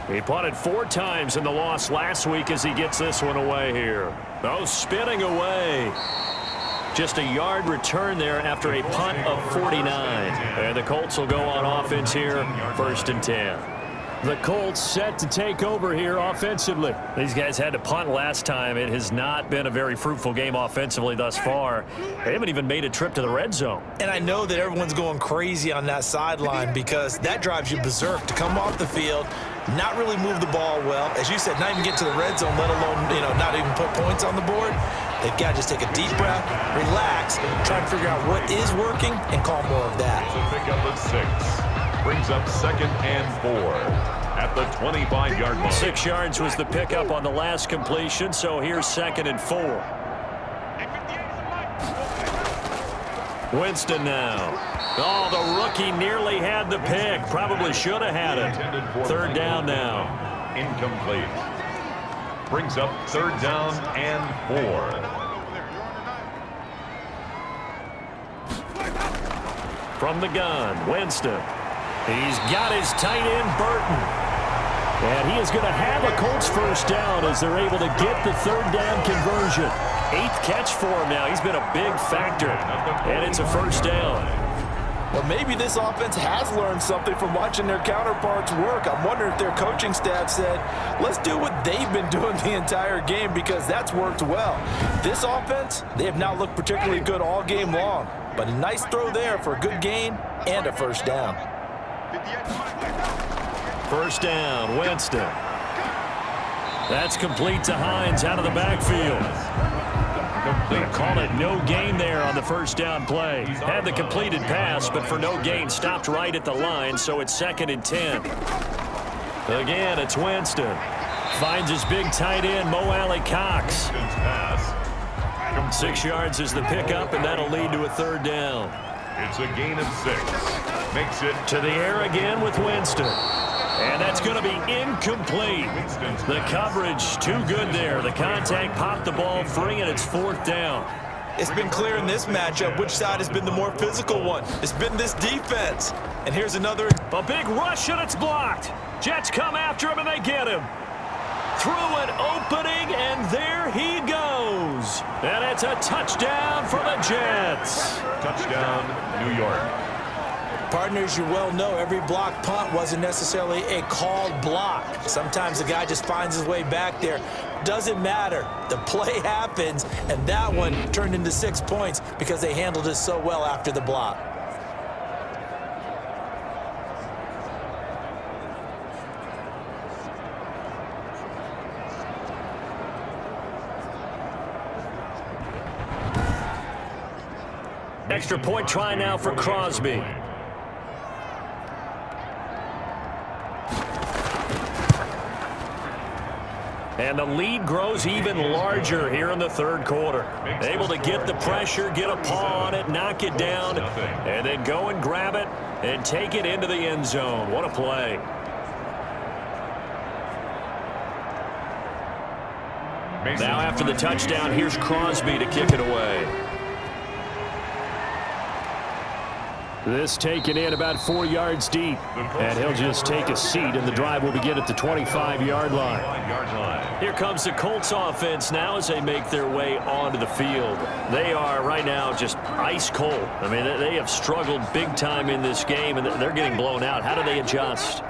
He punted 4 times in the loss last week as he gets this one away here. Oh, spinning away. Just a yard return there after a punt of 49. And the Colts will go on offense here, 1st and 10. The Colts set to take over here offensively. These guys had to punt last time. It has not been a very fruitful game offensively thus far. They haven't even made a trip to the red zone. And I know that everyone's going crazy on that sideline because that drives you berserk to come off the field, not really move the ball well. As you said, not even get to the red zone, let alone, not even put points on the board. They've got to just take a deep breath, relax, try and figure out what is working, and call more of that. So pick up a 6. Brings up 2nd and 4 at the 25-yard line. 6 yards was the pickup on the last completion, so here's 2nd and 4. Winston now. Oh, the rookie nearly had the pick. Probably should have had it. 3rd down now. Incomplete. Brings up 3rd down and 4. From the gun, Winston. He's got his tight end, Burton. And he is going to have a Colts first down as they're able to get the 3rd down conversion. 8th catch for him now. He's been a big factor. And it's a first down. Well, maybe this offense has learned something from watching their counterparts work. I'm wondering if their coaching staff said, let's do what they've been doing the entire game because that's worked well. This offense, they have not looked particularly good all game long. But a nice throw there for a good gain and a first down. First down, Winston. That's complete to Hines out of the backfield. They call it no gain there on the first down play. Had the completed pass, but for no gain, stopped right at the line, so it's 2nd and 10. Again, it's Winston. Finds his big tight end, Mo Alley Cox. 6 yards is the pickup, and that'll lead to a 3rd down. It's a gain of 6. Makes it to the air again with Winston. And that's going to be incomplete. The coverage too good there. The contact popped the ball free, and it's 4th down. It's been clear in this matchup which side has been the more physical one. It's been this defense. And here's another. A big rush, and it's blocked. Jets come after him, and they get him. Through an opening, and there he goes. And it's a touchdown for the Jets. Touchdown, New York. Partners, you well know every block punt wasn't necessarily a called block. Sometimes the guy just finds his way back there. Doesn't matter. The play happens, and that one turned into 6 points because they handled it so well after the block. Extra point try now for Crosby. And the lead grows even larger here in the 3rd quarter. Able to get the pressure, get a paw on it, knock it down, and then go and grab it and take it into the end zone. What a play. Now after the touchdown, here's Crosby to kick it away. This taken in about 4 yards deep, and he'll just take a seat, and the drive will begin at the 25-yard line. Here comes the Colts offense now as they make their way onto the field. They are right now just ice cold. I mean, they have struggled big time in this game, and they're getting blown out. How do they adjust?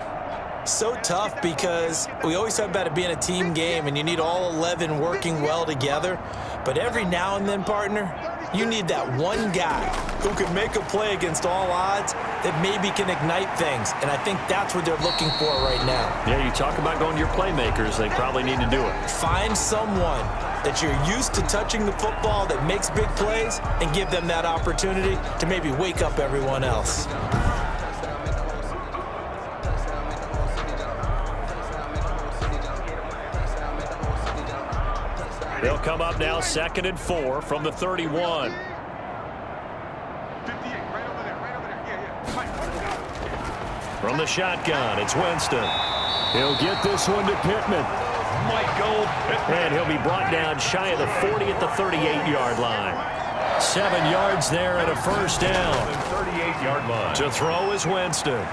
So tough because we always talk about it being a team game, and you need all 11 working well together. But every now and then, partner, you need that one guy who can make a play against all odds that maybe can ignite things. And I think that's what they're looking for right now. Yeah, you talk about going to your playmakers. They probably need to do it. Find someone that you're used to touching the football that makes big plays and give them that opportunity to maybe wake up everyone else. They'll come up now 2nd and 4 from the 31. From the shotgun, it's Winston. He'll get this one to Pittman. Michael Pittman. And he'll be brought down shy of the 40 at the 38-yard line. 7 yards there and a first down. 38-yard line. To throw is Winston.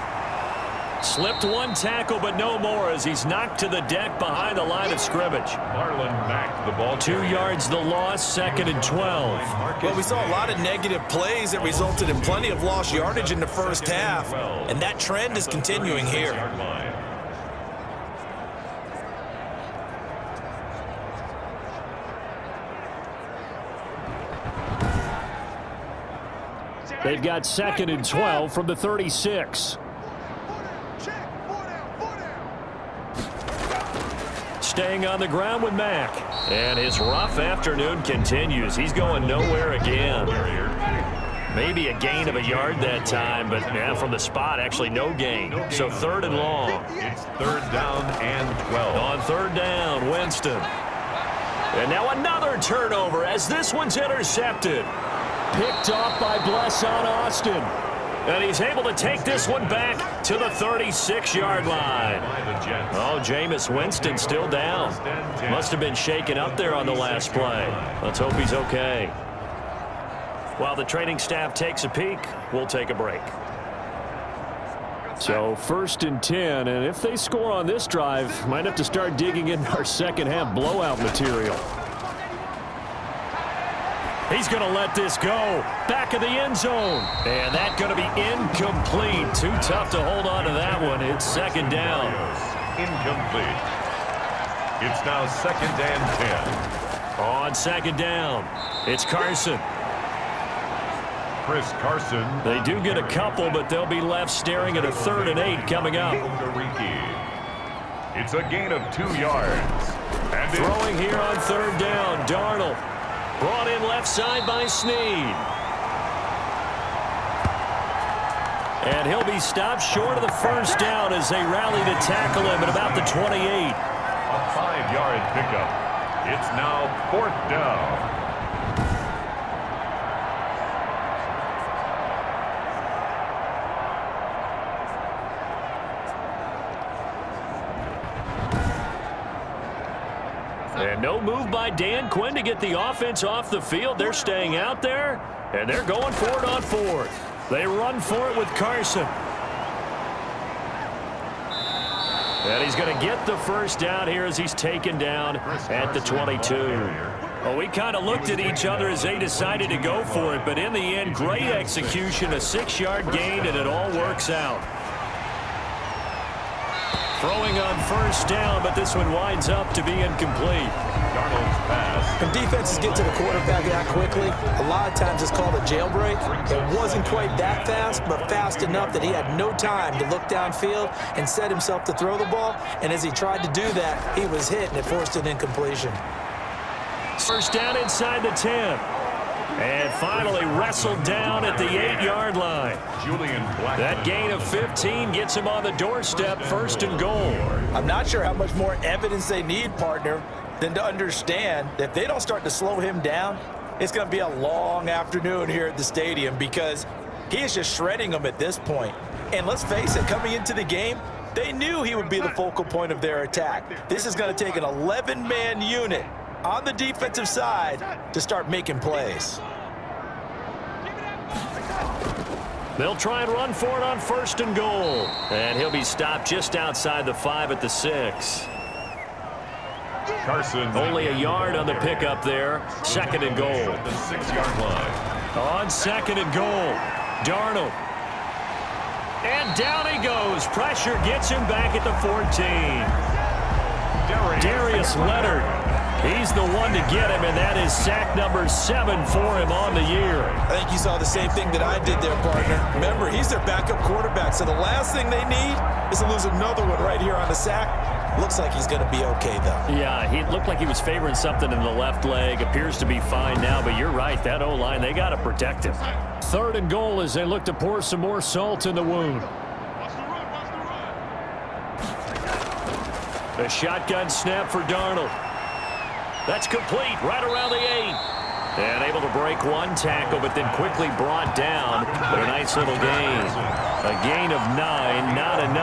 Slipped one tackle, but no more as he's knocked to the deck behind the line of scrimmage. Marlon Mack, the ball. 2 yards the loss, 2nd and 12. Well, we saw a lot of negative plays that resulted in plenty of lost yardage in the first half, and that trend is continuing here. They've got 2nd and 12 from the 36. Staying on the ground with Mack. And his rough afternoon continues. He's going nowhere again. Maybe a gain of a yard that time, but yeah, from the spot, actually no gain. So 3rd and long. It's 3rd down and 12. On 3rd down, Winston. And now another turnover as this one's intercepted. Picked off by Blesson Austin. And he's able to take this one back to the 36-yard line. Oh, Jameis Winston still down. Must have been shaken up there on the last play. Let's hope he's okay. While the training staff takes a peek, we'll take a break. So 1st and 10, and if they score on this drive, might have to start digging in our second-half blowout material. He's going to let this go. Back of the end zone. And that's going to be incomplete. Too tough to hold on to that one. It's 2nd down. Incomplete. It's now 2nd and 10. On 2nd down, it's Carson. Chris Carson. They do get a couple, but they'll be left staring at a 3rd and 8 coming up. It's a gain of 2 yards. And throwing here on 3rd down, Darnold. Brought in left side by Snead. And he'll be stopped short of the 1st down as they rally to tackle him at about the 28. A 5-yard pickup. It's now 4th down. And no move by Dan Quinn to get the offense off the field. They're staying out there, and they're going for it on 4th. They run for it with Carson. And he's going to get the 1st down here as he's taken down at the 22. Well, we kind of looked at each other as they decided to go for it, but in the end, great execution, a 6-yard gain, and it all works out. Throwing on 1st down, but this one winds up to be incomplete. Darnold's pass. When defenses get to the quarterback that quickly, a lot of times it's called a jailbreak. It wasn't quite that fast, but fast enough that he had no time to look downfield and set himself to throw the ball. And as he tried to do that, he was hit, and it forced an incompletion. 1st down inside the 10. And finally wrestled down at the 8-yard line. That gain of 15 gets him on the doorstep, 1st and goal. I'm not sure how much more evidence they need, partner, than to understand that if they don't start to slow him down, it's going to be a long afternoon here at the stadium because he is just shredding them at this point. And let's face it, coming into the game, they knew he would be the focal point of their attack. This is going to take an 11-man unit on the defensive side to start making plays. They'll try and run for it on 1st and goal. And he'll be stopped just outside the 5 at the 6. Carson. Only a yard on the pickup there. 2nd and goal. The 6-yard line. On 2nd and goal, Darnold. And down he goes. Pressure gets him back at the 14. Darius Leonard. He's the one to get him, and that is sack number 7 for him on the year. I think you saw the same thing that I did there, partner. Remember, he's their backup quarterback, so the last thing they need is to lose another one right here on the sack. Looks like he's going to be okay, though. Yeah, he looked like he was favoring something in the left leg. Appears to be fine now, but you're right. That O-line, they got to protect him. 3rd and goal as they look to pour some more salt in the wound. A shotgun snap for Darnold. That's complete right around the 8. And able to break one tackle, but then quickly brought down. But a nice little gain. A gain of 9, not enough.